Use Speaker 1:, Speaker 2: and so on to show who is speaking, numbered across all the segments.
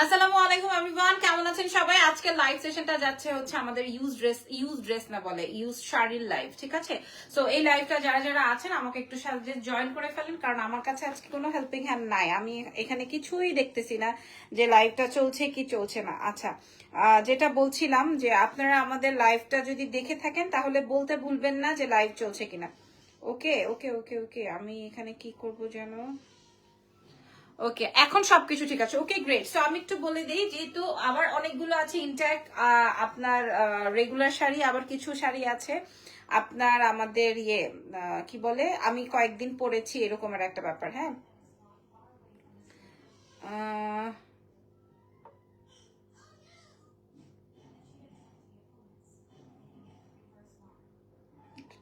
Speaker 1: আসসালামু আলাইকুম এভরিওয়ান, কেমন আছেন সবাই? আজকে লাইভ সেশনটা যাচ্ছে হচ্ছে আমাদের ইউজ ড্রেস না বলে ইউজ শাড়ির লাইভ, ঠিক আছে? সো এই লাইভটা যারা যারা আছেন আমাকে একটু সাথে জয়েন করে ফেলেন, কারণ আমার কাছে আজকে কোনো হেল্পিং হ্যান্ড নাই। আমি এখানে কিছুই দেখতেছি না যে লাইভটা চলছে কি চলছে না। আচ্ছা, যেটা বলছিলাম যে আপনারা আমাদের লাইভটা যদি দেখে থাকেন তাহলে বলতে ভুলবেন না যে লাইভ চলছে কিনা। ওকে ওকে ওকে ওকে, আমি এখানে কি করব জানো? ওকে, এখন সবকিছু ঠিক আছে। ওকে, গ্রেট। সো আমি একটু বলে দিই, যেহেতু আবার অনেকগুলো আছে ইনট্যাক্ট আপনার রেগুলার শাড়ি, আবার কিছু শাড়ি আছে আপনার আমাদের কি বলে, আমি কয়েকদিন পরেছি এরকমের একটা ব্যাপার। হ্যাঁ,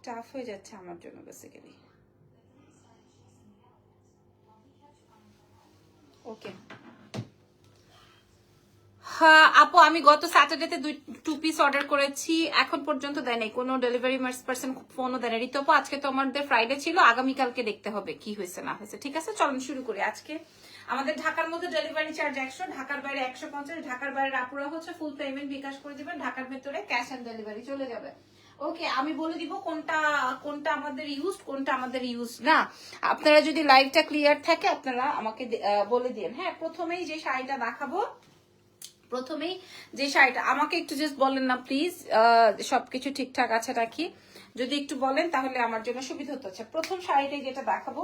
Speaker 1: টাফ হয়ে যাচ্ছে আমার জন্য বেসিক্যালি। ওকে, হ্যাঁ আপু, আমি গত স্যাটারডেতে 2 পিস অর্ডার করেছি, এখন পর্যন্ত দেয় নাই কোনো ডেলিভারি পার্সন, ফোনও দেয় না। ঋতু আপু, আজকে তো আমাদের ফ্রাইডে ছিল, আগামীকালকে দেখতে হবে কি হয়েছে না হয়েছে। ঠিক আছে, চলুন শুরু করি। আজকে আমাদের ঢাকার মধ্যে ডেলিভারি চার্জ 100, ঢাকার বাইরে 150। ঢাকার বাইরে আপুরা হচ্ছে ফুল পেমেন্ট বিকাশ করে দিবেন, ঢাকার ভেতরে ক্যাশ অন ডেলিভারি চলে যাবে। ওকে, আমি বলে দিব কোনটা কোনটা আমাদের ইউজ, কোনটা আমাদের ইউজ না। আপনারা যদি লাইভটা ক্লিয়ার থাকে আপনারা আমাকে বলে দিন। হ্যাঁ, প্রথমেই যে শাড়িটা দেখাবো, প্রথমেই যে শাড়িটা, আমাকে একটু জাস্ট বলেন না প্লিজ সবকিছু ঠিকঠাক আছে নাকি, যদি একটু বলেন তাহলে আমার জন্য সুবিধা হতো। আচ্ছা, প্রথম শাড়িটাই যেটা দেখাবো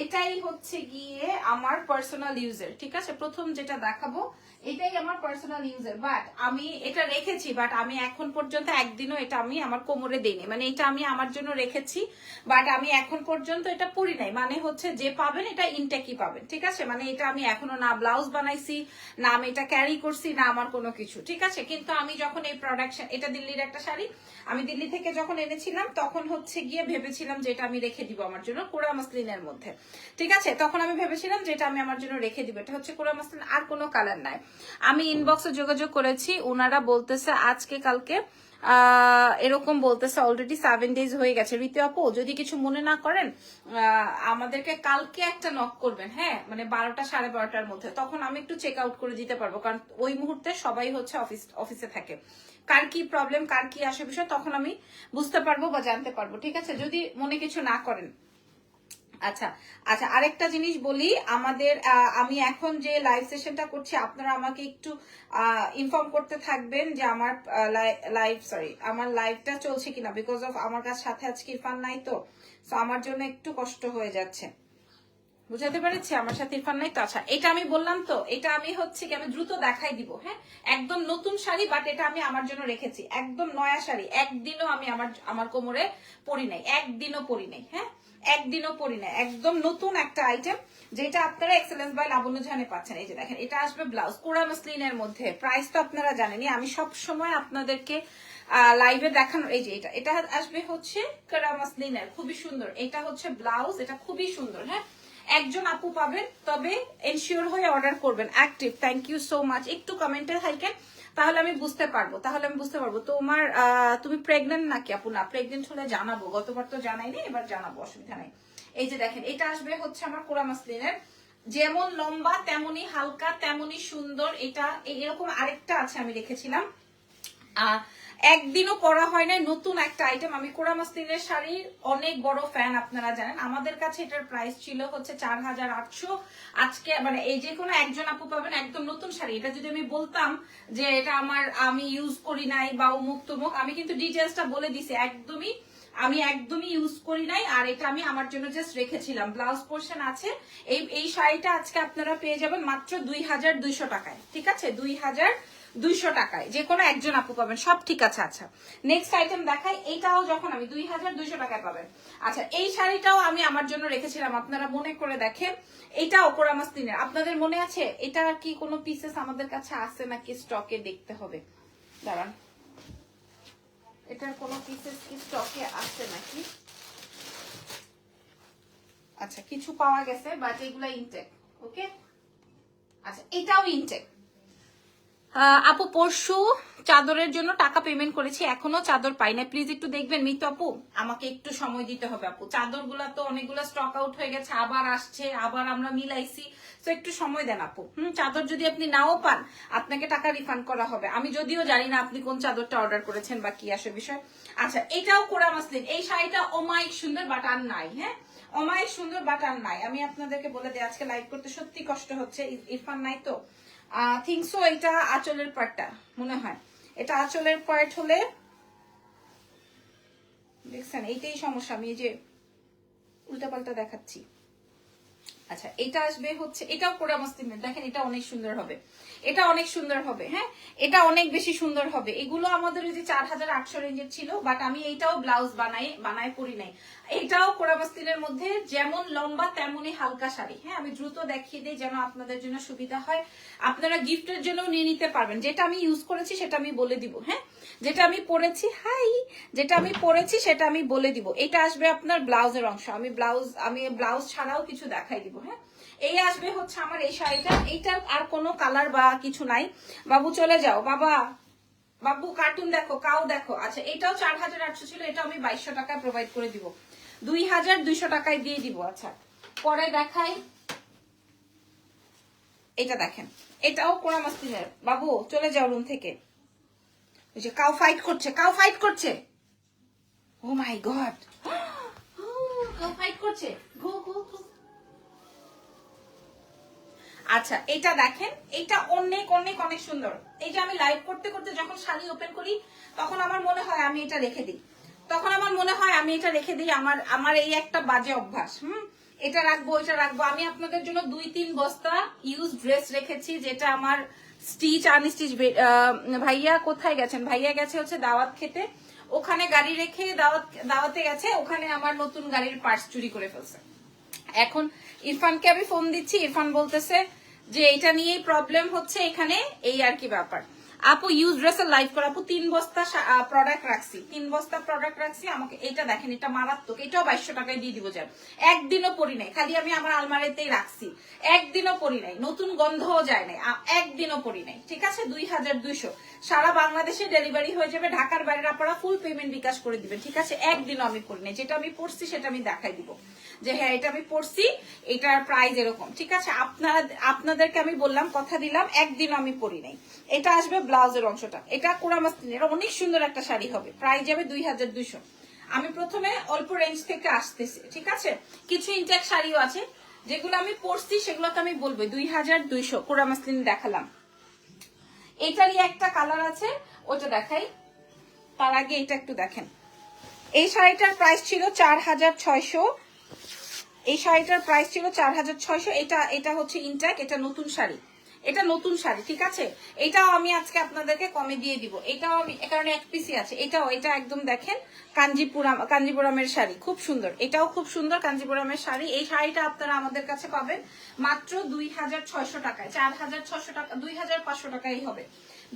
Speaker 1: এটাই হচ্ছে গিয়ে আমার পার্সোনাল ইউজের, ঠিক আছে? প্রথম যেটা দেখাবো এটাই আমার পার্সোনাল ইউজের, বাট আমি এটা রেখেছি, বাট আমি এখন পর্যন্ত একদিনও এটা আমি আমার কোমরে দিইনি। মানে এটা আমি আমার জন্য রেখেছি, বাট আমি এখন পর্যন্ত এটা পরি নাই। মানে হচ্ছে যে পাবেন এটা ইনটেকই পাবেন, ঠিক আছে? মানে এটা আমি এখনো না ব্লাউজ বানাইছি, না আমি এটা ক্যারি করছি, না আমার কোনো কিছু, ঠিক আছে? কিন্তু আমি যখন এই প্রোডাকশন, এটা দিল্লির একটা শাড়ি, আমি দিল্লি থেকে যখন এনেছিলাম তখন হচ্ছে গিয়ে ভেবেছিলাম যে এটা আমি রেখে দিব আমার জন্য কোরা মাসলিনের মধ্যে, ঠিক আছে? তখন আমি ভেবেছিলাম যে এটা আমি আমার জন্য রেখে দিব। এটা হচ্ছে কোরা মাসলিন, আর কোনো কালার নাই। আমি ইনবক্সে যোগাযোগ করেছি, ওনারা বলতেছে আজকে কালকে এরকম বলতেছে, অলরেডি 7 days হয়ে গেছে। ঋতু আপু, যদি কিছু মনে না করেন আমাদেরকে কালকে একটা নক করবেন, হ্যাঁ, মানে 12টা 12:30টার মধ্যে, তখন আমি একটু চেক আউট করে দিতে পারবো, কারণ ওই মুহূর্তে সবাই হচ্ছে অফিসে থাকে। কার কি প্রবলেম, কার কি আসে বিষয়, তখন আমি বুঝতে পারবো বা জানতে পারবো, ঠিক আছে? যদি মনে কিছু না করেন। আচ্ছা আচ্ছা, আরেকটা জিনিস বলি, আমাদের আমি এখন যে লাইভ সেশনটা করছি আপনারা আমাকে একটু ইনফর্ম করতে থাকবেন যে আমার আমার লাইভটা চলছে কিনা, বিকজ অফ আমার কাছে সাথে আজকে ইরফান নাই, তো আমার জন্য একটু কষ্ট হয়ে যাচ্ছে। বুঝাতে পেরেছি? আমার সাথে ইরফান নাই তো। আচ্ছা, এটা আমি বললাম তো, এটা আমি হচ্ছে কি, আমি দ্রুত দেখাই দিব। হ্যাঁ, একদম নতুন শাড়ি, বাট এটা আমি আমার জন্য রেখেছি, একদম নয়া শাড়ি। একদিনও আমি আমার কোমরে পরি নাই, একদিনও পরি নাই। হ্যাঁ, একদিনও পরি নাই, একদম নতুন একটা আইটেম, যেটা আপনারা এক্সেলেন্স বাই লাবণ্য জাহানে পাচ্ছেন। এই যে দেখেন, এটা আসবে ব্লাউজ কোরা মাসলিনের মধ্যে। প্রাইস তো আপনারা জানেনই, আমি সব সময় আপনাদেরকে লাইভে দেখানো। এই যে এটা এটা আসবে হচ্ছে কোরা মাসলিনের, খুবই সুন্দর। এটা হচ্ছে ব্লাউজ, এটা খুবই সুন্দর। হ্যাঁ, একজন আপু পাবেন, তবে এনশিওর হয়ে অর্ডার করবেন। Active, thank you so much. একটু কমেন্টে থাকেন, তাহলে আমি বুঝতে পারবো, তোমার তুমি প্রেগনেন্ট নাকি আপু? না, প্রেগনেন্ট হলে জানাবো, গতবার তো জানাইনি, এবার জানাবো, অসুবিধা নাই। এই যে দেখেন, এটা আসবে হচ্ছে আমার কোরা মাসলিনের, যেমন লম্বা তেমনই হালকা তেমনই সুন্দর। এটা এরকম আরেকটা আছে, আমি রেখেছিলাম, একদিনও পরা হয় নাই, নতুন একটা আইটেম। আমি কোরা মাসলিনের শাড়ির অনেক বড় ফ্যান, আপনারা জানেন। আমাদের কাছে এটার প্রাইস ছিল হচ্ছে 4800। আজকে মানে এই যে কোনো একজন আপু পাবেন একদম নতুন শাড়ি। এটা যদি আমি বলতাম যে এটা আমি ইউজ করি নাই বা অমুক তমুক, আমি কিন্তু ডিটেলসটা বলে দিছি, আমি একদমই ইউজ করি নাই। আর এটা আমি আমার জন্য জাস্ট রেখেছিলাম, ব্লাউজ পোর্শন আছে। এই শাড়িটা আজকে আপনারা পেয়ে যাবেন মাত্র 2200 টাকায়, ঠিক আছে? 2200 টাকায় যে কোনো একজন আপু পাবেন, সব ঠিক আছে। আচ্ছা, নেক্সট আইটেম দেখাই। এইটাও যখন আমি 2200 টাকায় পাবেন। আচ্ছা, এই শাড়িটাও আমি আমার জন্য রেখেছিলাম, আপনারা মনে করে দেখেন। এটা কোরা মাসলিনের, আপনাদের মনে আছে? এটা কি কোনো পিসেস আমাদের কাছে আছে নাকি স্টকে, দেখতে হবে, দাঁড়ান। এটার কোনো পিসেস কি স্টকে আছে নাকি? আচ্ছা, কিছু পাওয়া গেছে, বাট এগুলা ইনটেক। ওকে, আচ্ছা, এটাও ইনটেক। আপু পরশু চাদরের জন্য টাকা পেমেন্ট করেছি, এখনো চাদর পাই না, প্লিজ একটু দেখবেন। মিতু আপু আমাকে একটু সময় দিতে হবে আপু, চাদর গুলা তো অনেকগুলো স্টক আউট হয়ে গেছে, আবার আসছে, আবার আমরা মিলাইছি, তো একটু সময় দেন আপু। চাদর যদি আপনি নাও পান আপনাকে টাকা রিফান্ড করা হবে। আমি যদিও জানি না আপনি কোন চাদরটা অর্ডার করেছেন বা কি আসে বিষয়। আচ্ছা এটাও কোরা মাসলিন, এই শাড়িটা অমায়িক সুন্দর বাট আর নাই। হ্যাঁ অমায়িক সুন্দর বাট আর নাই। আমি আপনাদেরকে বলে দিই আজকে লাইভ করতে সত্যি কষ্ট হচ্ছে, ইরফান নাই তো। থিংক সো এটা আঁচলের পার্টটা মনে হয়, এটা আঁচলের পার্ট হলে দেখছেন এইটাই সমস্যা, আমি এই যে উল্টাপাল্টা দেখাচ্ছি। আচ্ছা এটা আসবে হচ্ছে, এটাও কোরা মাসলিনের, দেখেন এটা অনেক সুন্দর হবে, এটা অনেক সুন্দর হবে। হ্যাঁ এটা অনেক বেশি সুন্দর হবে। এগুলো আমাদের ওই যে 4800 রেঞ্জের ছিল, বাট আমি এইটাও ব্লাউজ বানায় পরি নাই। এটাও কোরা মাসলিনের মধ্যে যেমন লম্বা তেমনই হালকা শাড়ি। হ্যাঁ আমি দ্রুত দেখিয়ে দিই যেন আপনাদের জন্য সুবিধা হয়, আপনারা গিফটের জন্য নিয়ে নিতে পারবেন। যেটা আমি ইউজ করেছি সেটা আমি বলে দিব। হ্যাঁ যেটা আমি পরেছি, যেটা আমি পরেছি সেটা আমি বলে দিব। এটা আসবে আপনার ব্লাউজের অংশ, আমি ব্লাউজ ছাড়াও কিছু দেখাই দিব। হ্যাঁ এই আসবে হচ্ছে আমার এই শাড়িটা, এইটার আর কোনো কালার বা কিছু নাই। বাবু চলে যাও বাবা, বাবু কার্টুন দেখো, কাউ দেখো। আচ্ছা এটাও 4800 ছিল, এটা আমি 2200 টাকায় প্রোভাইড করে দিব, 2200 টাকায় দিয়ে দিব। আচ্ছা পরে দেখাই, এটা দেখেন এটাও কোরা মাসলিনের। বাবু চলে যাও রুম থেকে, ওই যে কাউ ফাইট করছে, কাউ ফাইট করছে, ও মাই গড কাউ ফাইট করছে, গো গো গো। আচ্ছা এটা দেখেন, এটা অনেক অনেক অনেক সুন্দর। এই যে আমি লাইভ করতে করতে যখন শাড়ি ওপেন করি তখন আমার মনে হয় আমি এটা রেখে দিই, আমার এই একটা বাজে অভ্যাস। এটা রাখবো এটা রাখবো। আমি আপনাদের জন্য 2-3 বস্তা ইউজ ড্রেস রেখেছি, যেটা আমার স্টিচ আনস্টিচ। ভাইয়া কোথায় গেছেন? ভাইয়া গেছে হচ্ছে দাওয়াত খেতে, ওখানে গাড়ি রেখে দাওয়াতে গেছে, ওখানে আমার নতুন গাড়ির পার্টস চুরি করে ফেলছে। এখন ইরফানকে আমি ফোন দিচ্ছি, ইরফান বলতেছে যে এটা নিয়েই প্রবলেম হচ্ছে এখানে, এই আর কি ব্যাপার। আপু ইউজ ড্রেসের লাইভ কর আপু, 3 বস্তা প্রোডাক্ট রাখছি, 3 বস্তা প্রোডাক্ট রাখছি। আমাকে এটা দেখেন, এটা মারাত্মক, এটাও 2200 টাকায় দিয়ে দিব। যান একদিনও পরি নাই, খালি আমি আমার আলমারিতেই রাখছি, একদিনও পরি নাই, নতুন গন্ধও যায় নাই, একদিনও পরি নাই। ঠিক আছে 2200, সারা বাংলাদেশে ডেলিভারি হয়ে যাবে। ঢাকার বাইরের আপনারা ফুল পেমেন্ট বিকাশ করে দিবেন। ঠিক আছে একদিনও আমি পরি নাই, যেটা আমি পড়ছি সেটা আমি দেখাই দিব যে হ্যাঁ এটা আমি পড়ছি, এটার প্রাইস এরকম। ঠিক আছে আপনাদেরকে আমি বললাম, কথা দিলাম, একদিনও আমি পরি নাই। এটা আসবে ব্লাউজের অংশটা, এটা কোরা মাসলিনের অনেক সুন্দর একটা শাড়ি হবে, প্রাইস যাবে 2200। আমি প্রথমে অল্প রেঞ্জ থেকে আসতেছি। ঠিক আছে কিছু ইনটেক শাড়িও আছে যেগুলো আমি পরছি, সেগুলোকে আমি বলবো 2200 কোরা মাসলিন দেখালাম। এটারই একটা কালার আছে, ওটা দেখাই, তার আগে এটা একটু দেখেন। এই শাড়িটার প্রাইস ছিল 4600, এই শাড়িটার প্রাইস ছিল 4600। এটা হচ্ছে ইনটেক, এটা নতুন শাড়ি, এটা নতুন শাড়ি। ঠিক আছে এটাও আমি আজকে আপনাদেরকে কমে দিয়ে দিব, এটাও আমি কারণে এক পিসি আছে। এটা একদম দেখেন কাঞ্জিপুরামের শাড়ি, খুব সুন্দর, এটাও খুব সুন্দর কাঞ্জিপুরামের শাড়ি। এই শাড়িটা আপনারা আমাদের কাছে পাবেন মাত্র 2600 টাকায়, 4600 টাকা, 2500 টাকাই হবে,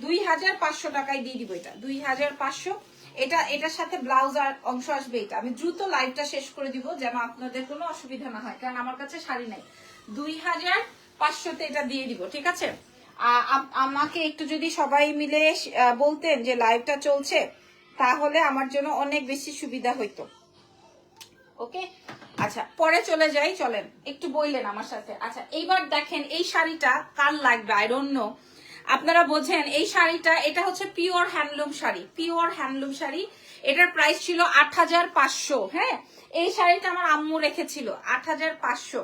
Speaker 1: 2500 টাকায় দিয়ে দিব এটা 2500। এটার সাথে ব্লাউজ আর অংশ আসবে। এটা আমি দ্রুত লাইভটা শেষ করে দিব যেন আপনাদের কোনো অসুবিধা না হয়, কারণ আমার কাছে শাড়ি নাই। 2500তে এটা দিয়ে দিব। ঠিক আছে আমাকে একটু যদি সবাই মিলে বলতেন যে লাইভটা চলছে, তাহলে আমার জন্য অনেক বেশি সুবিধা হইতো। ওকে আচ্ছা পরে চলে যাই, চলেন একটু বললেন আমার সাথে। আচ্ছা এইবার দেখেন এই শাড়িটা কার লাগবে, আই ডোন্ট নো, আপনারা বোঝেন এই শাড়িটা, এটা হচ্ছে pure handloom sari, pure handloom sari. এটার প্রাইস ছিল 8500। হ্যাঁ এই শাড়িটা আমার আম্মু রেখেছিল 8500।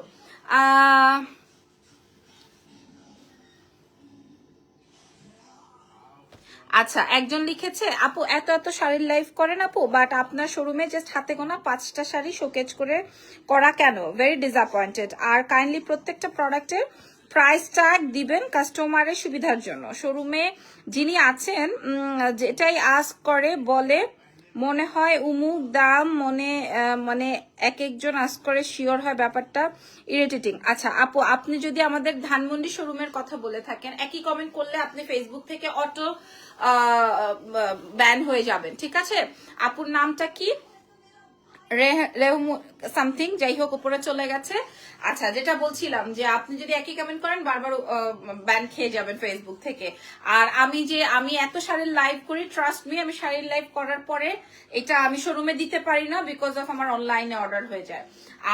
Speaker 1: আচ্ছা একজন লিখেছে আপু এত শাড়ির লাইভ করেন আপু, বাট আপনার শোরুমে জাস্ট হাতে গোনা 5টা শাড়ি শোকেজ করা কেন? Very disappointed. আর কাইন্ডলি প্রত্যেকটা প্রোডাক্টের প্রাইস ট্যাগ দিবেন কাস্টমারের সুবিধার জন্য। শোরুমে যিনি আছেন যেটাই আস্ক করে বলে মনে হয় উমুক দাম, মানে এক একজন আস্ক করে শিওর হয়, ব্যাপারটা ইরিটেটিং। আচ্ছা আপু আপনি যদি আমাদের ধানমন্ডি শোরুমের কথা বলে থাকেন, একই কমেন্ট করলে আপনি ফেসবুক থেকে অটো ব্যান হয়ে যাবেন। ঠিক আছে আপুর নামটা কি? সামথিং, যাই হোক উপরে চলে গেছে। আচ্ছা, যেটা বলছিলাম যে আপনি যদি একই কমেন্ট করেন বারবার ব্যান খেয়ে যাবেন ফেসবুক থেকে। আর আমি এত শাড়ির লাইভ করি, ট্রাস্ট মি, আমি শাড়ির লাইভ করার পরে এটা আমি শোরুমে দিতে পারি না, বিকজ অফ আমার অনলাইনে অর্ডার হয়ে যায়।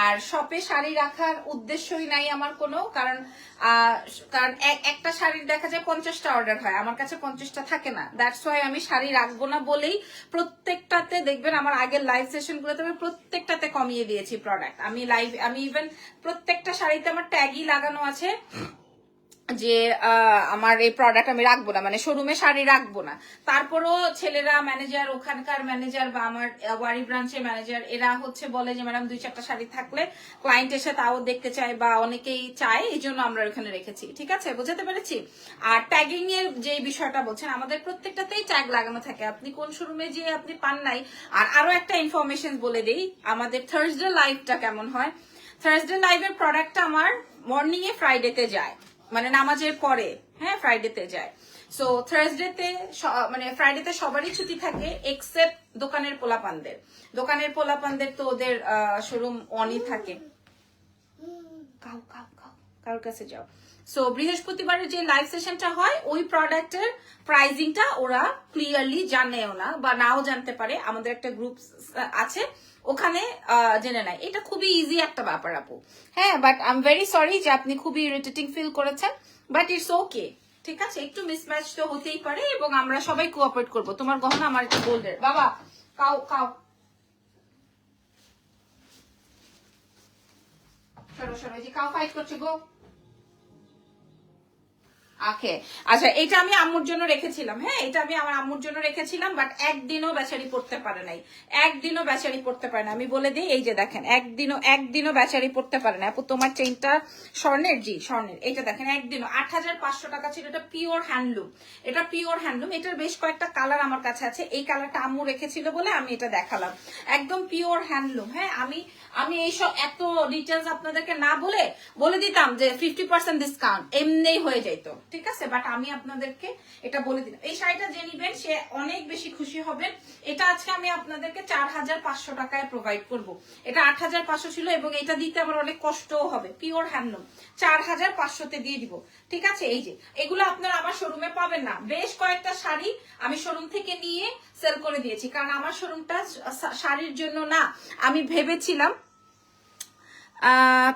Speaker 1: আর শপে শাড়ি রাখার উদ্দেশ্যই নাই আমার কোনো, কারণ কারণ একটা শাড়ির দেখা যায় 50টা অর্ডার হয়, আমার কাছে 50টা থাকে না। দ্যাটস ওয়াই আমি শাড়ি রাখবো না বলেই প্রত্যেকটাতে দেখবেন আমার আগের লাইভ সেশন গুলোতে আমি প্রত্যেকটাতে কমিয়ে দিয়েছি প্রোডাক্ট। আমি ইভেন প্রত্যেকটা শাড়িতে আমার ট্যাগই লাগানো আছে যে আমার এই প্রোডাক্ট আমি রাখবো না, মানে শোরুমে শাড়ি রাখবো না। তারপরও ছেলেরা ম্যানেজার, ওখানকার ম্যানেজার বা আমার ওয়ারি ব্রাঞ্চের ম্যানেজার, এরা হচ্ছে বলে যে ম্যাডাম 2-4টা শাড়ি থাকলে ক্লায়েন্ট এসে তাও দেখতে চায় বা অনেকেই চায়, এই জন্য আমরা ওখানে রেখেছি। ঠিক আছে, বুঝতে পেরেছি। আর ট্যাগিং এর যে বিষয়টা বলছেন, আমাদের প্রত্যেকটাতেই ট্যাগ লাগানো থাকে, আপনি কোন শোরুমে যে আপনি পান নাই। আর আরো একটা ইনফরমেশন বলে দেই, আমাদের থার্সডে লাইভটা কেমন হয়। থার্সডে লাইভের প্রোডাক্টটা আমার মর্নিং এ ফ্রাইডেতে যায়, মানে নামাজের পরে, হ্যাঁ ফ্রাইডেতে যায়। সো থার্সডেতে মানে ফ্রাইডেতে সবারই ছুটি থাকে এক্সেপ্ট দোকানের পোলাপানদের তো ওদের শোরুম অনই থাকে। কারোর কাছে যাও। সো বৃহস্পতিবারের যে লাইভ সেশনটা হয়, ওই প্রোডাক্টের প্রাইজিংটা ওরা ক্লিয়ারলি জানেও না বা নাও জানতে পারে, আমাদের একটা গ্রুপ আছে ওখানে জেনে নেয়। এটা খুবই ইজি একটা ব্যাপার আপু। হ্যাঁ, but I am very sorry যে আপনি খুবই ইরিটেটিং ফিল করেছেন, বাট ইটস ওকে। ঠিক আছে, একটু মিসম্যাচ তো হতেই পারে এবং আমরা সবাই কোঅপারেট করবো। তোমার গহনা আমার একটা গোল্ডের। বাবা কাও কাও, সরো সরো, যে কাও ফাইট করছে গো। ওকে, আচ্ছা, এটা আমি আম্মুর জন্য রেখেছিলাম। হ্যাঁ, এটা আমি আমার আম্মুর জন্য রেখেছিলাম, বাট একদিনও বেচারি পড়তে পারে নাই, একদিনও বেচারি পড়তে পারে না। আমি বলে দিই, এই যে দেখেন, একদিনও বেচারি পড়তে পারে না। আপু তোমার চেইনটা স্বর্ণের? জি স্বর্ণের। এটা দেখেন, একদিনও 8,500 টাকা ছিল। এটা পিওর হ্যান্ডলুম, এটা পিওর হ্যান্ডলুম। এটার বেশ কয়েকটা কালার আমার কাছে আছে, এই কালারটা আম্মু রেখেছিল বলে আমি এটা দেখালাম। একদম পিওর হ্যান্ডলুম। হ্যাঁ, আমি এইসব এত ডিটেলস আপনাদেরকে না বলে দিতাম যে 50% ডিসকাউন্ট এমনিই হয়ে যেত। ঠিক আছে, বাট আমি আপনাদেরকে এটা বলে দিলাম। এই শাড়িটা যে নিবেন সে অনেক বেশি খুশি হবেন। এটা আজকে আমি আপনাদেরকে 4,500 টাকায় প্রোভাইড করব। এটা 8,500 ছিল এবং এটা দিতে আমার অনেক কষ্টও হবে। পিওর হ্যান্ডলুম 4,500-তে দিয়ে দিব। ঠিক আছে, এই যে এগুলো আপনারা আমার শোরুমে পাবেন না। বেশ কয়েকটা শাড়ি আমি শোরুম থেকে নিয়ে সেল করে দিয়েছি, কারণ আমার শোরুমটা শাড়ির জন্য না। আমি ভেবেছিলাম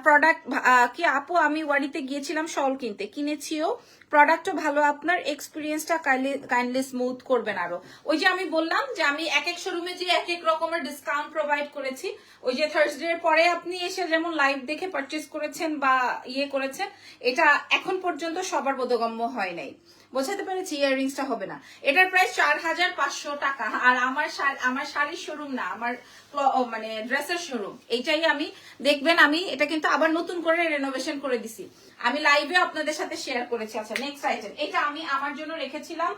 Speaker 1: প্রোডাক্ট কি আপু, আমি ওয়ারিতে গিয়েছিলাম শল কিনেছিও, প্রোডাক্টও ভালো, আপনার এক্সপিরিয়েন্সটা কাইন্ডলি স্মুথ করবেন আরো। ওই যে আমি বললাম যে আমি এক এক শোরুমে যে এক এক রকমের ডিসকাউন্ট প্রোভাইড করেছি, ওই যে থার্সডে এর পরে আপনি এসে যেমন লাইভ দেখে পারচেজ করেছেন বা ইয়ে করেছেন, এটা এখন পর্যন্ত সবার বোধগম্য হয় নাই। বোঝাতে পেরেছি? ইয়াররিংসটা হবে না। এটার প্রাইস 4,500 টাকা। আর আমার শাড়ির শোরুম না, আমার মানে ড্রেসের শোরুম। এইটাই আমি দেখবেন, আমি এটা কিন্তু আবার নতুন করে রেনোভেশন করে দিছি, আমি লাইভে আপনাদের সাথে শেয়ার করেছি। আচ্ছা, নেক্সট আইটেম, এটা আমি আমার জন্য রেখেছিলাম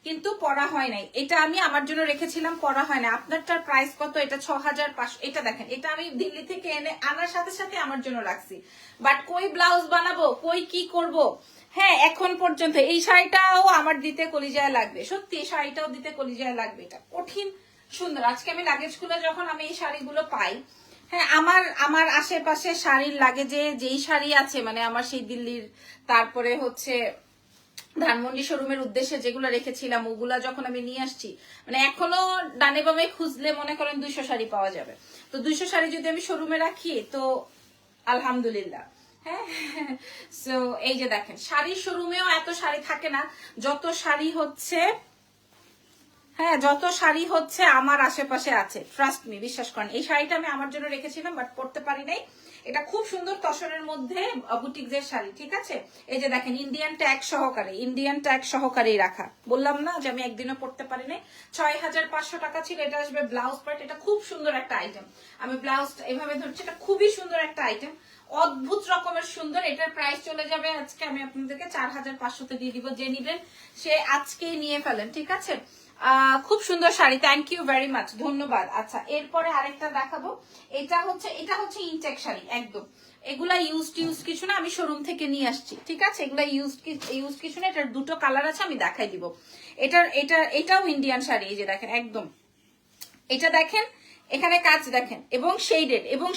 Speaker 1: কিন্তু পরা হয় নাই। এটা আমি আমার জন্য রেখেছিলাম, পরা হয় না। আপনারটার প্রাইস কত? এটা 6,500। এটা দেখেন, এটা আমি দিল্লি থেকে আনার সাথে সাথে আমার জন্য রাখছি, বাট কই ব্লাউজ বানাবো, কই কি করব, হ্যাঁ এখন পর্যন্ত। এই শাড়িটাও আমার দিতে কলিজায় লাগবে, সত্যি এই শাড়িটাও দিতে কলিজায় লাগবে। এটা কঠিন সুন্দর। আজকে আমি লাগেজ খুলে যখন আমি এই শাড়িগুলো পাই, হ্যাঁ আমার আশেপাশে শাড়ির লাগেজে যেই শাড়ি আছে, মানে আমার সেই দিল্লির, তারপরে হচ্ছে ধানমন্ডি শোরুমের উদ্দেশ্যে যেগুলো রেখেছিলাম, ওগুলা যখন আমি নিয়ে আসছি, মানে এখনো ডানে বামে খুঁজলে মনে করেন 200 শাড়ি পাওয়া যাবে। তো 200 শাড়ি যদি আমি শোরুমে রাখি তো আলহামদুলিল্লাহ। হ্যাঁ, সো এই যে দেখেন, শাড়ির শোরুমেও এত শাড়ি থাকে না যত শাড়ি হচ্ছে, হ্যাঁ যত শাড়ি হচ্ছে আমার আশেপাশে আছে। ট্রাস্ট মি, বিশ্বাস করেন। এই শাড়িটা আমি আমার জন্য রেখেছিলাম, বাট পরতে পারি নাই। এটা খুব সুন্দর তসরের মধ্যে বুটিকদের শাড়ি। ঠিক আছে, এই যে দেখেন, ইন্ডিয়ান ট্যাগ সহকারে রাখা। বললাম না যে আমি একদিনও পরতে পারি নাই। 6,500 টাকা ছিল। এটা আসবে ব্লাউজ পার্ট। এটা খুব সুন্দর একটা আইটেম। আমি ব্লাউজ এভাবে ধরছি, এটা খুবই সুন্দর একটা আইটেম, অদ্ভুত রকমের সুন্দর। এটার প্রাইস চলে যাবে আজকে আমি আপনাদেরকে 4,500-তে দিয়ে দিব। যে নিবেন সে আজকেই নিয়ে ফেলেন। ঠিক আছে, খুব সুন্দর sari, thank you very much, ধন্যবাদ। আচ্ছা, এরপরে আরেকটা দেখাবো। এটা হচ্ছে ইনটেক শাড়ি একদম। এগুলা ইউজ কিছু না, আমি শোরুম থেকে নিয়ে আসছি। ঠিক আছে, এগুলা ইউজ কিছু না। এটার দুটো কালার আছে, আমি দেখাই দিব। এটাও ইন্ডিয়ান শাড়ি। এই যে দেখেন, একদম এটা দেখেন, এখানে কাজ দেখেন, এবং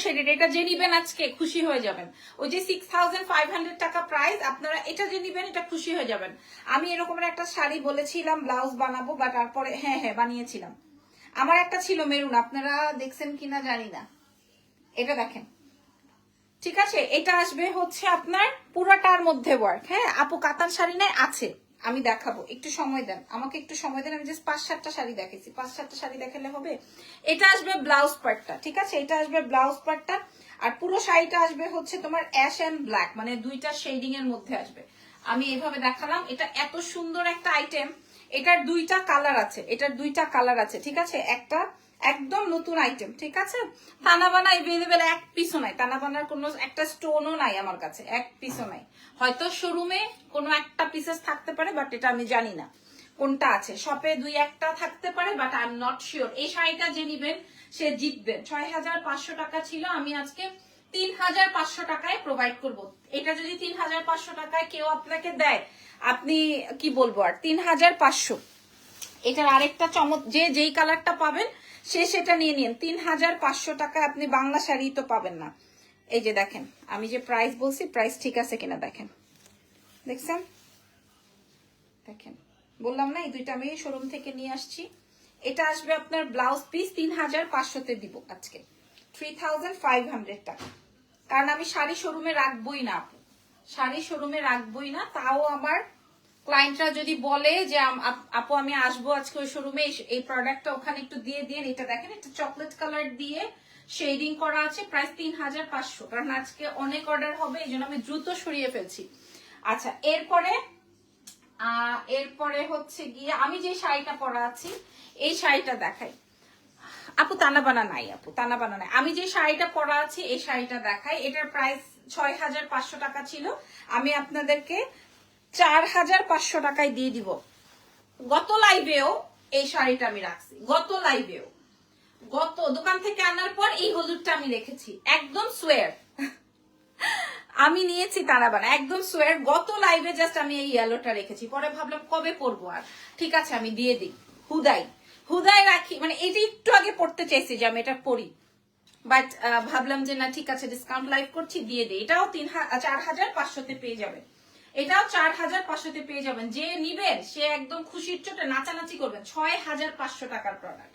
Speaker 1: শেডেড এটা যে নিবেন আজকে খুশি হয়ে যাবেন। ওই যে 6500 টাকা প্রাইস, আপনারা এটা যে নিবেন এটা খুশি হয়ে যাবেন। আমি এরকমের একটা শাড়ি বলেছিলাম ব্লাউজ বানাবো, বা তারপরে হ্যাঁ বানিয়েছিলাম। আমার একটা ছিল মেরুন, আপনারা দেখছেন কিনা জানি না, এটা দেখেন। ঠিক আছে, এটা আসবে হচ্ছে আপনার পুরাটার মধ্যে ওয়ার্ক। হ্যাঁ আপু কাতান শাড়ি নাই আছে, আমি দেখাবো, একটু সময় দেন আমাকে, একটু সময় দেন। আমি জাস্ট 5-7টা শাড়ি দেখাইছি, 5-7টা শাড়ি দেখালে হবে? এটা আসবে ব্লাউজ পার্টটা, ঠিক আছে, এটা আসবে ব্লাউজ পার্টটা। আর পুরো শাড়িটা আসবে হচ্ছে তোমার অ্যাশ এন্ড ব্ল্যাক, মানে দুইটা শেডিং এর মধ্যে আসবে। আমি এইভাবে দেখালাম, এটা এত সুন্দর একটা আইটেম। এটার দুইটা কালার আছে, ঠিক আছে, একটা একদম নতুন আইটেম, ঠিক আছে। তানাবানা এভেলেবেল এক পিসও নাই, তানাবানার কোনো একটা স্টোনও নাই আমার কাছে, এক পিসও নাই। হয়তো শোরুমে কোনো একটা পিসেস থাকতে পারে, বাট এটা আমি জানি না কোনটা আছে। শপে 2-1টা থাকতে পারে, but I am not sure. এই শাড়িটা যে নিবেন সে জিতবেন। 6500 টাকা ছিল, আমি আজকে 3500 টাকায় প্রোভাইড করব। এটা যদি 3500 টাকায় কেউ আপনাকে দেয়, আপনি কি বলবো আর, 3500। এটার আরেকটা চমক, যেই কালারটা পাবেন সে সেটা নিয়ে নিন। 3500 টাকায় আপনি বাংলা শাড়ি তো পাবেন না। এই যে দেখেন, আমি যে প্রাইস বলছি, প্রাইস ঠিক আছে কিনা দেখেন, দেখছেন, দেখেন, বললাম না এই দুইটা আমি শোরুম থেকে নিয়ে আসছি। এটা আসবে আপনার ব্লাউজ পিস 3500-তে দিব আজকে, 3500 টাকা। কারণ আমি শাড়ি শোরুমে রাখবোই না আপু, শাড়ি শোরুমে রাখবোই না। তাও আমার ক্লায়েন্টরা যদি বলে যে আপু আমি আসবো আজকে ওই শোরুমে, এই প্রোডাক্টটা ওখানে একটু দিয়ে দিন। এটা দেখেন, এটা চকলেট কালার দিয়ে শেডিং করা আছে, প্রাইস 3500। কারণ আজকে অনেক অর্ডার হবে, এই জন্য আমি দ্রুত সরিয়ে ফেলছি। আচ্ছা, এরপরে হচ্ছে গিয়ে আমি যে শাড়িটা পরা আছি, এই শাড়িটা দেখাই। আপু তানাবানা নাই, আপু তানাবানা নাই। আমি যে শাড়িটা পরা আছি এই শাড়িটা দেখাই। এটার প্রাইস 6500 টাকা ছিল, আমি আপনাদেরকে 4500 টাকায় দিয়ে দিব। গত লাইভেও এই শাড়িটা আমি রাখছি, গত দোকান থেকে আনার পর এই হলুদটা আমি রেখেছি, একদম সোয়ার। আমি নিয়েছি তানাবানা, একদম সোয়ার। গত লাইভে জাস্ট আমি এই ইয়েলোটা রেখেছি, পরে ভাবলাম কবে পরবো আর, ঠিক আছে আমি দিয়ে দিই, হুদাই রাখি। মানে এটা একটু আগে পড়তে চাইছি যে আমি এটা পরি, বাট ভাবলাম যে না ঠিক আছে ডিসকাউন্ট লাইভ করছি, দিয়ে দিই। এটাও 4500-তে পেয়ে যাবেন, এটাও 4500-তে পেয়ে যাবেন। যে নিবেন সে একদম খুশির চোটে নাচানাচি করবেন। 6500 টাকার প্রোডাক্ট,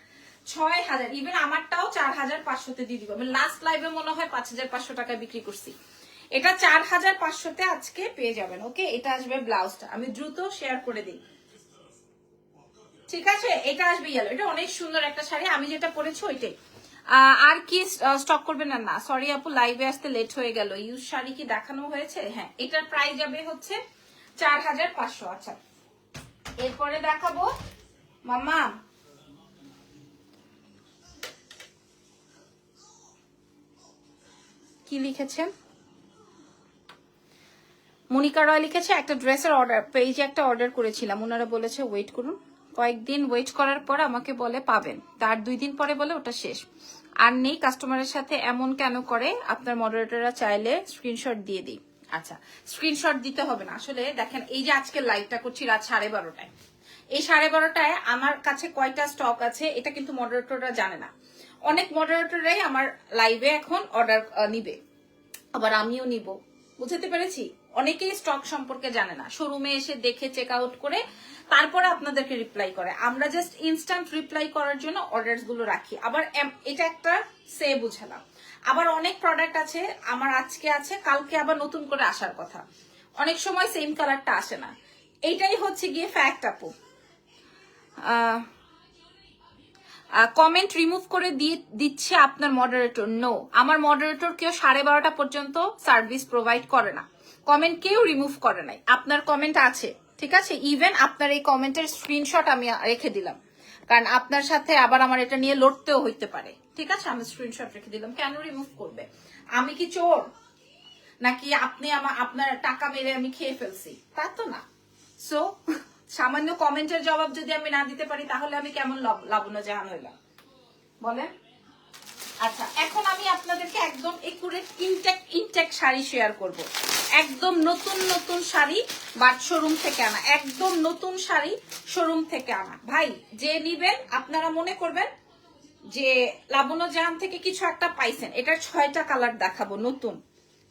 Speaker 1: 6000। ইভেন আমারটাও 4500-তে দিয়ে দিব। আমি লাস্ট লাইভে মনে হয় 5500 টাকায় বিক্রি করছি, এটা 4500-তে আজকে পেয়ে যাবেন। ওকে, এটা আসবে ব্লাউজটা, আমি দ্রুত শেয়ার করে দিই, ঠিক আছে। এটা আসবে ইয়েলো, এটা অনেক সুন্দর একটা শাড়ি, আমি যেটা পরেছি ওইটাই। আর কি স্টক করবেন না? না সরি আপু, লাইভে আসতে লেট হয়ে গেল। ইউজ শাড়ি কি দেখানো হয়েছে? হ্যাঁ, এটার প্রাইস যাবে হচ্ছে 4500। আচ্ছা, এরপরে দেখাবো মামা, কি লিখেছেন? মনিকা রয় লিখেছে একটা ড্রেসের অর্ডার, পেজে একটা অর্ডার করেছিলাম, ওনারা বলেছে ওয়েট করুন। কয়েকদিন ওয়েট করার পর আমাকে বলে পাবেন, তার 2 দিন পরে বলে ওটা শেষ, আর নেই। কাস্টমারের সাথে এমন কেন করে? আপনার মডারেটররা চাইলে স্ক্রিনশট দিয়ে দিই। আচ্ছা, স্ক্রিনশট দিতে হবে না। আসলে দেখেন, এই যে আজকে লাইভটা করছি রাত 12:30টায়, এই 12:30টায় আমার কাছে কয়টা স্টক আছে এটা কিন্তু মডারেটররা জানে না। অনেক মডারেটররাই আমার লাইভে এখন অর্ডার নিবে, আবার আমিও নিব, বুঝতে পেরেছি। অনেকেই স্টক সম্পর্কে জানে না, শোরুমে এসে দেখে চেক আউট করে তারপরে আপনাদেরকে রিপ্লাই করে। আমরা জাস্ট ইনস্ট্যান্ট রিপ্লাই করার জন্য অর্ডারস গুলো রাখি। আবার এটা একটা সে বুঝালাম। আবার অনেক প্রোডাক্ট আছে আমার আজকে আছে, কালকে আবার নতুন করে আসার কথা, অনেক সময় সেম কালারটা আসে না। এইটাই হচ্ছে গিয়ে ফ্যাক্ট আপু। কমেন্ট রিমুভ করে দিচ্ছে আপনার মডারেটর। নো, আমার মডারেটর কেউ 12:30 পর্যন্ত সার্ভিস প্রোভাইড করে না, কমেন্ট কেউ রিমুভ করে নাই। আপনার কমেন্ট আছে, ঠিক আছে, ইভেন আপনার এই কমেন্টের স্ক্রিনশট আমি রেখে দিলাম, কারণ আপনার সাথে আবার আমার এটা নিয়ে লড়তেও হইতে পারে, ঠিক আছে। আমি স্ক্রিনশট রেখে দিলাম, কেন রিমুভ করবে? আমি কি চোর নাকি আপনি আপনার টাকা মেরে আমি খেয়ে ফেলছি? তা তো না। সো সামান্য কমেন্টের জবাব যদি আমি না দিতে পারি তাহলে আমি কেমন লাবণ্য জাহান হইলাম বলেন? আচ্ছা, এখন আমি আপনাদেরকে একদম একুরেট ইনটেক শাড়ি শেয়ার করব। একদম নতুন শাড়ি, বাট শোরুম থেকে আনা, একদম নতুন শাড়ি শোরুম থেকে আনা। ভাই যে নিবেন আপনারা মনে করবেন যে লাবণ্য জাহান থেকে কিছু একটা পাইছেন। এটার 6টা কালার দেখাবো নতুন,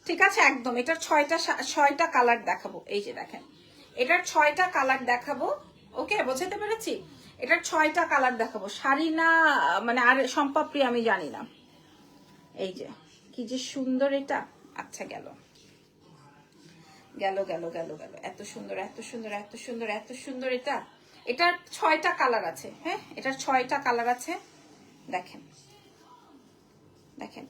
Speaker 1: ঠিক আছে একদম। এটার 6টা কালার দেখাবো। এই যে দেখেন, এটার 6টা কালার দেখাবো। ওকে, বোঝাতে পেরেছি? এটার 6টা কালার দেখাবো। শাড়ি না মানে আর সম্পাপ্রি আমি জানি না। এই যে কি যে সুন্দর এটা। আচ্ছা গেল গেল গেল গেল গেল, এত সুন্দর এত সুন্দর এত সুন্দর এত সুন্দর এটা। এটার 6টা কালার আছে। হ্যাঁ, এটার 6টা কালার আছে। দেখেন দেখেন।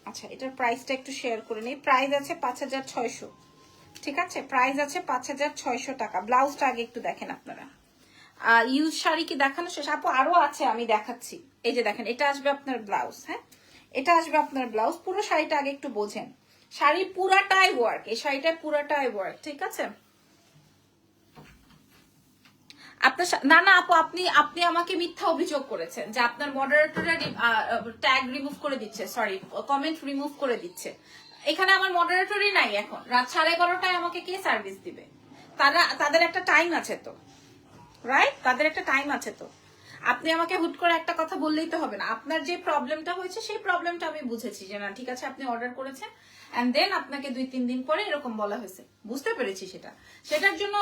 Speaker 1: আচ্ছা, এটার প্রাইসটা একটু শেয়ার করে নিই। প্রাইস আছে 5600, ঠিক আছে? প্রাইস আছে 5600 টাকা। ব্লাউজটা আগে একটু দেখেন আপনারা। ইউজ শাড়ি কি দেখানো শেষ? আপু আরো আছে, আমি দেখাচ্ছি। এই যে দেখেন, এটা আসবে আপনার ব্লাউজ। হ্যাঁ, এটা আসবে আপনার ব্লাউজ। পুরো শাড়িটা আগে একটু বোঝেন। শাড়ি পুরাটাই ওয়ার্ক, এই শাড়িটা পুরাটাই ওয়ার্ক, ঠিক আছে? আপনার না না আপু, আপনি আমাকে মিথ্যা অভিযোগ করেছেন যে আপনার মডারেটররা ট্যাগ রিমুভ করে দিচ্ছে, সরি কমেন্ট রিমুভ করে দিচ্ছে। এখানে আমার মডারেটরই নাই এখন। রাত 12:30টায় আমাকে কে সার্ভিস দিবে? তাদের একটা টাইম আছে তো, রাইট? তাদের একটা টাইম আছে তো। আপনি আমাকে হুট করে একটা কথা বললেই তো হবে না। আপনার যে প্রবলেমটা হয়েছে সেই প্রবলেমটা আমি বুঝেছি যে না ঠিক আছে আপনি অর্ডার করেছেন, এন্ড দেন আপনাকে 2-3 দিন পরে এরকম বলা হয়েছে, বুঝতে পেরেছি সেটার জন্য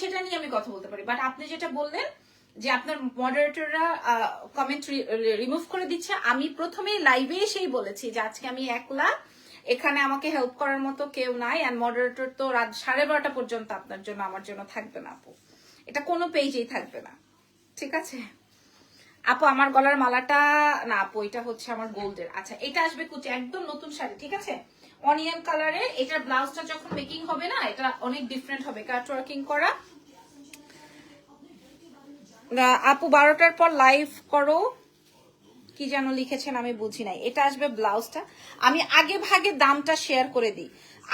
Speaker 1: সেটা নিয়ে আমি কথা বলতে পারি। বাট আপনি যেটা বললেন যে আপনার মডারেটররা কমেন্ট রিমুভ করে দিচ্ছে, আমি প্রথমেই লাইভে এসেই বলেছি যে আজকে আমি একলা, এখানে আমাকে হেল্প করার মতো কেউ নাই, এন্ড মডারেটর তো রাত 12:30 পর্যন্ত আপনার জন্য আমার জন্য থাকবে না আপু। এটা কোনো পেজেই থাকবে না, ঠিক আছে আপু? আমার গলার মালাটা না আপু, এটা হচ্ছে আমার গোল্ডের। আচ্ছা, এটা আসবে কুচি, একদম নতুন শাড়ি, ঠিক আছে? অনিয়ন কালারে। এটার ব্লাউজটা যখন মেকিং হবে না, এটা অনেক ডিফারেন্ট হবে, কাট ওয়ার্কিং করা। আপু 12টার পর লাইভ করো, কি যেন লিখেছেন আমি বুঝি নাই। এটা আসবে ব্লাউজটা। আমি আগে ভাগে দামটা শেয়ার করে দিই,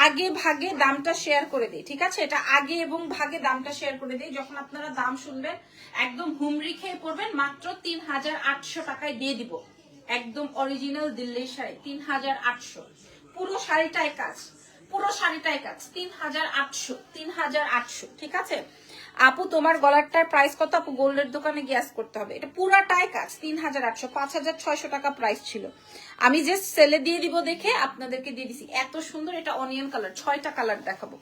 Speaker 1: আগে ভাগে দামটা শেয়ার করে দিই, ঠিক আছে? এটা আগে এবং ভাগে দামটা শেয়ার করে দিই। যখন আপনারা দাম শুনবেন একদম হুমড়ি খেয়ে পড়বেন। মাত্র 3800 টাকায় দিয়ে দিব, একদম অরিজিনাল দিল্লির শাড়ি। 3800, পুরো শাড়িটাই কাজ, পুরো শাড়িটাই কাজ। 3800, ঠিক আছে আপু? তোমার গলারটার প্রাইস কত আপু? গোল্ডের দোকানে গ্যাস করতে হবে। এটা পুরাটাই কাজ। 3800, 5600 টাকা প্রাইস ছিল। আমি জাস্ট সেলে দিয়ে দিব দেখে আপনাদেরকে দিয়ে দিছি। এত সুন্দর। এটা অনিয়ন কালার। 6টা কালার দেখাবো,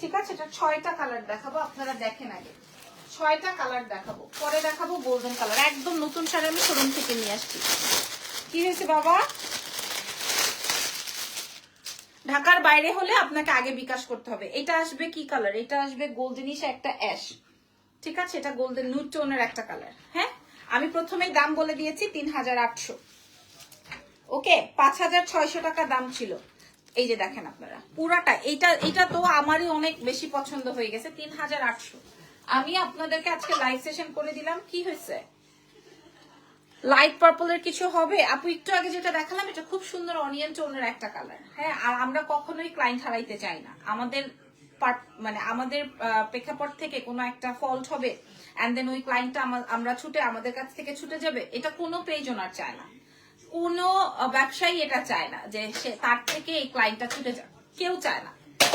Speaker 1: ঠিক আছে? এটা 6টা কালার দেখাবো, আপনারা দেখেন আগে। 6টা কালার দেখাবো, পরে দেখাবো গোল্ডেন কালার। একদম নতুন শাড়ি আমি শোরুম থেকে নিয়ে আসছি। কি হয়েছে বাবা? ঢাকার বাইরে হলে আপনাকে আগে বিকাশ করতে হবে। এটা আসবে কি কালার? এটা আসবে গোল্ডেনিশ একটা অ্যাশ, ঠিক আছে? এটা গোল্ডেন নুড টোনের একটা কালার। হ্যাঁ, আমি প্রথমেই দাম বলে দিয়েছি 3800। ওকে, 5600 টাকা দাম ছিল। এই যে দেখেন আপনারা পুরাটা, এটা তো আমারই অনেক বেশি পছন্দ হয়ে গেছে। 3800 আমি আপনাদেরকে আজকে লাইভ সেশন করে দিলাম। কি হয়েছে? লাইট পার্পলের কিছু হবে আপু? একটু আগে যেটা দেখালাম এটা খুব সুন্দর অনিয়ন টোনের একটা কালার। হ্যাঁ, আর আমরা কখনোই ক্লায়েন্ট হারাইতে চাই না। আমাদের মানে আমাদের প্রেক্ষাপট থেকে কোনো একটা ফল্ট হবে, এন্ড দেন ওই ক্লায়েন্টটা আমরা আমাদের কাছ থেকে ছুটে যাবে, এটা কোনো পেজ ওনার চায় না। কোনো ব্যবসায়ী এটা চায় না যে সে তার থেকে এই ক্লায়েন্টটা ছুটে যাবে, কেউ চায় না।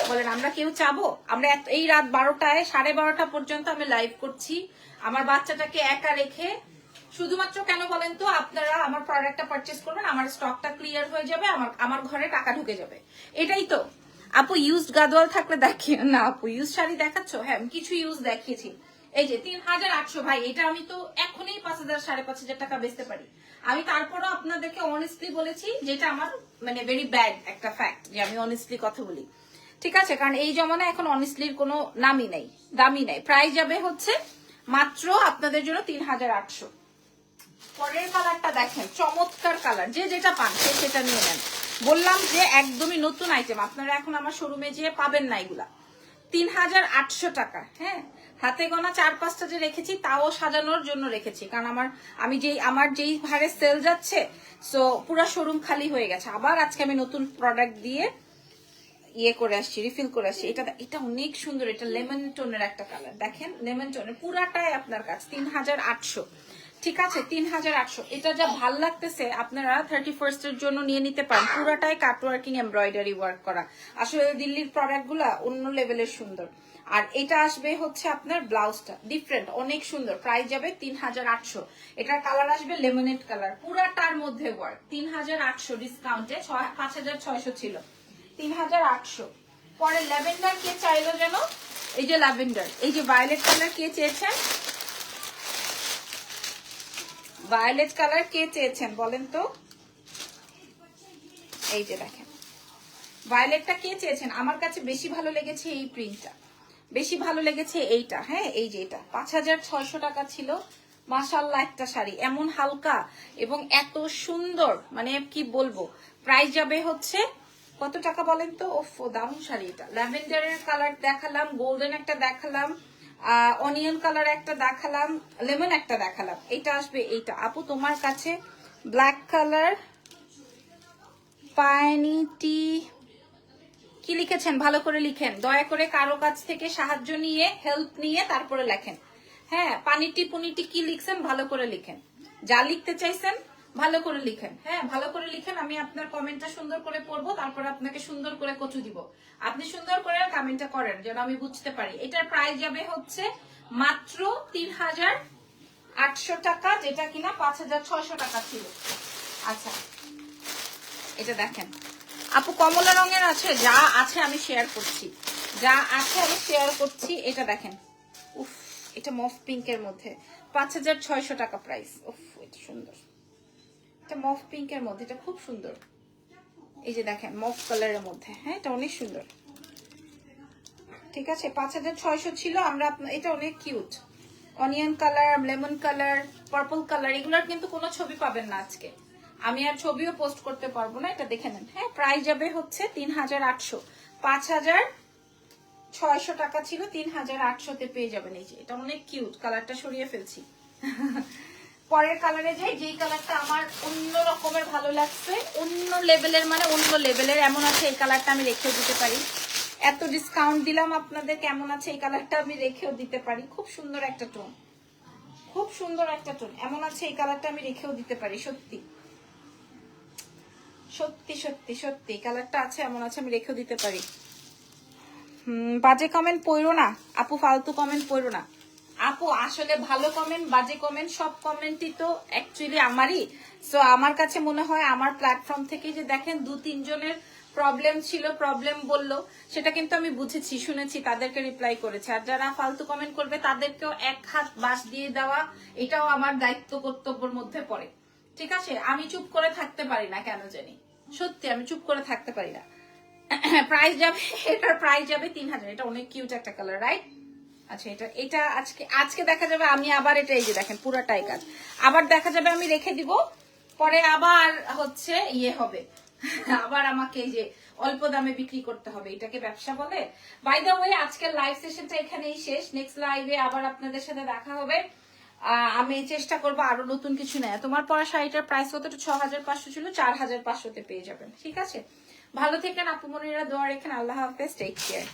Speaker 1: বলেন আমরা কেউ চাবো? আমরা এই রাত 12টায় 12:30 পর্যন্ত আমি লাইভ করছি আমার বাচ্চাটাকে একা রেখে, শুধুমাত্র কেন বলেন তো? আপনারা আমার প্রোডাক্টটা পারচেজ করবেন, আমার স্টকটা ক্লিয়ার হয়ে যাবে, আমার ঘরে টাকা ঢুকে যাবে, এটাই তো। আপু ইউজড গাদোয়াল থাকলে দেখিয়ে না আপু। ইউজ শাড়ি দেখাচ্ছ? হ্যাঁ, আমি কিছু ইউজ দেখিয়েছি। এই যে 3800 ভাই, এটা আমি তো এখনই 5000 5500 টাকা বেচতে পারি। আমি তারপরও আপনাদেরকে অনেস্টলি বলেছি, যেটা আমার মানে ভেরি ব্যাড একটা ফ্যাক্ট যে আমি অনেস্টলি কথা বলি, ঠিক আছে? কারণ এই জমানায় এখন অনেস্টলির কোনো নামই নেই, দামই নেই। প্রাইস যাবে হচ্ছে মাত্র আপনাদের জন্য 3800। পরের কালারটা দেখেন, চমৎকার কালার। যে যেটা পান সে সেটা নিয়ে নেন। বললাম যে একদমই নতুন আইটেম, আপনারা এখন আমার শোরুমে যেয়ে পাবেন না এগুলা। 3800 টাকা। হ্যাঁ, হাতে গোনা 4-5টা যে রেখেছি তাও সাজানোর জন্য রেখেছি, কারণ আমার যেই হারে সেল যাচ্ছে, সো পুরো শোরুম খালি হয়ে গেছে। আবার আজকে আমি নতুন প্রোডাক্ট দিয়ে ইয়ে করে আসছি, রিফিল করে আসছি। এটা অনেক সুন্দর। এটা লেমন টোনের একটা কালার। দেখেন লেমন টোনের, পুরাটাই আপনার কাছে 3800, ঠিক আছে? 3800। এটা যা ভাল লাগতেছে, আপনারা 31st এর জন্য নিয়ে নিতে পারেন। পুরাটাই কাট ওয়ার্কিং এমব্রয়ডারি ওয়ার্ক করা। আসলে দিল্লির প্রোডাক্ট গুলা অন্য লেভেলের সুন্দর। আর এটা আসবে হচ্ছে আপনার ব্লাউজটা ডিফারেন্ট, অনেক সুন্দর, প্রাইস যাবে 3800। এটার কালার আসবে লেমনেড কালার, পুরাটার মধ্যে ওয়ার্ক। 3800 ডিসকাউন্টে, 5600 ছিল, 3800। পরে ল্যাভেন্ডার কে চাইলো যেন, এই যে ল্যাভেন্ডার, এই যে ভায়োলেট কালার কে চেয়েছেন, ভায়োলেট কালার কে চেয়েছেন বলেন তো? এই যে দেখেন ভায়োলেটটা কে চেয়েছেন। আমার কাছে বেশি ভালো লেগেছে এই প্রিন্টটা, বেশি ভালো লেগেছে এইটা। হ্যাঁ এই যে এটা 5600 টাকা ছিল। মাশাআল্লাহ একটা শাড়ি এমন হালকা এবং এত সুন্দর, মানে কি বলবো। প্রাইস যাবে হচ্ছে কত টাকা বলেন তো? ওফ দারুণ শাড়ি এটা। ল্যাভেন্ডারের কালার দেখালাম, গোল্ডেন একটা দেখালাম, অনিয়ন কালার একটা দেখালাম, লেমন একটা দেখালাম। এটা আসবে এইটা। আপু তোমার কাছে ব্ল্যাক কালার পাইনিটি কি লিখেছেন ভালো করে লিখেন, দয়া করে কারো কাছ থেকে সাহায্য নিয়ে হেল্প নিয়ে তারপরে লেখেন। হ্যাঁ পানিটি পুনিটি কি লিখছেন ভালো করে লিখেন, যা লিখতে চাইছেন ভালো করে লিখেন। হ্যাঁ ভালো করে লিখেন, আমি আপনার কমেন্টটা সুন্দর করে পড়বো, তারপর আপনাকে সুন্দর করে কচু দিব। আপনি সুন্দর করে কমেন্টটা করেন যেন আমি বুঝতে পারি। এটার প্রাইস যাবে হচ্ছে মাত্র 3800 টাকা, যেটা কিনা 5600 টাকা ছিল। আচ্ছা এটা দেখেন আপু কমলা রঙের আছে, যা আছে আমি শেয়ার করছি, যা আছে আমি শেয়ার করছি। এটা দেখেন, উফ এটা মফ পিঙ্কের মধ্যে 5600 টাকা প্রাইস। উফ এটা সুন্দর, এটা মফ পিঙ্কের মধ্যে, এটা খুব সুন্দর। এই যে দেখেন মফ কালারের মধ্যে, হ্যাঁ এটা অনেক সুন্দর। ঠিক আছে 5600 ছিল। আমরা এটা অনেক cute, onion colour, lemon colour, purple colour, এগুলোর কিন্তু কোনো ছবি পাবেন না আজকে, আমি আর ছবিও পোস্ট করতে পারবো না। এটা দেখে নেন। হ্যাঁ প্রাইস যাবে হচ্ছে 3800, 5600 টাকা ছিল, 3800-তে পেয়ে যাবেন। এই যে এটা অনেক কিউট, কালারটা সরিয়ে ফেলছি। পরের কালারে যাই, যেই কালারটা আমার অন্য রকমের ভালো লাগছে, অন্য লেভেলের, মানে অন্য লেভেলের এমন আছে, এই কালারটা আমি রেখেও দিতে পারি। এত ডিসকাউন্ট দিলাম আপনাদের, কেমন আছে এই কালারটা আমি রেখেও দিতে পারি। খুব সুন্দর একটা টোন, খুব সুন্দর একটা টোন, এমন আছে এই কালারটা আমি রেখেও দিতে পারি। সত্যি সত্যি সত্যি সত্যি কালারটা আছে, এমন আছে আমি রেখেও দিতে পারি। বাজে কমেন্ট পড়ো না আপু, ফালতু কমেন্ট পড়ো না আপু। আসলে ভালো কমেন্ট বাজে কমেন্ট সব কমেন্টই তো অ্যাকচুয়ালি আমারই। সো আমার কাছে মনে হয় আমার প্ল্যাটফর্ম থেকে যে দেখেন 2-3 জনের প্রবলেম ছিল, প্রবলেম বললো, সেটা কিন্তু আমি বুঝেছি, শুনেছি, তাদেরকে রিপ্লাই করেছি। আর যারা ফালতু কমেন্ট করবে তাদেরকেও এক হাত বাস দিয়ে দেওয়া, এটাও আমার দায়িত্ব কর্তব্যের মধ্যে পড়ে। ঠিক আছে আমি চুপ করে থাকতে পারি না, কেন জানি, সত্যি আমি চুপ করে থাকতে পারি না। প্রাইস যাবে, এটার প্রাইস যাবে 3000। এটা অনেক কিউট একটা কালার, রাইট? আচ্ছা এটা এটা আজকে দেখা যাবে আমি আবার, এটা এই যে দেখেন পুরাটাই কাজ, আবার দেখা যাবে আমি রেখে দিব, পরে আবার হচ্ছে ইয়ে হবে, আবার আমাকে এই যে অল্প দামে বিক্রি করতে হবে। এটাকে ব্যবসা বলে? বাই দ্য ওয়ে আজকের লাইভ সেশনটা এখানেই শেষ। নেক্সট লাইভে আবার আপনাদের সাথে দেখা হবে। আমি চেষ্টা করবো আরো নতুন কিছু নেয়। তোমার পরা শাড়িটার প্রাইস কত? 6500 ছিল, 4500-তে পেয়ে যাবেন। ঠিক আছে ভালো থেকেন আপু মনিরা, দোয়া রেখেন। আল্লাহ হাফেজ, টেক কেয়ার।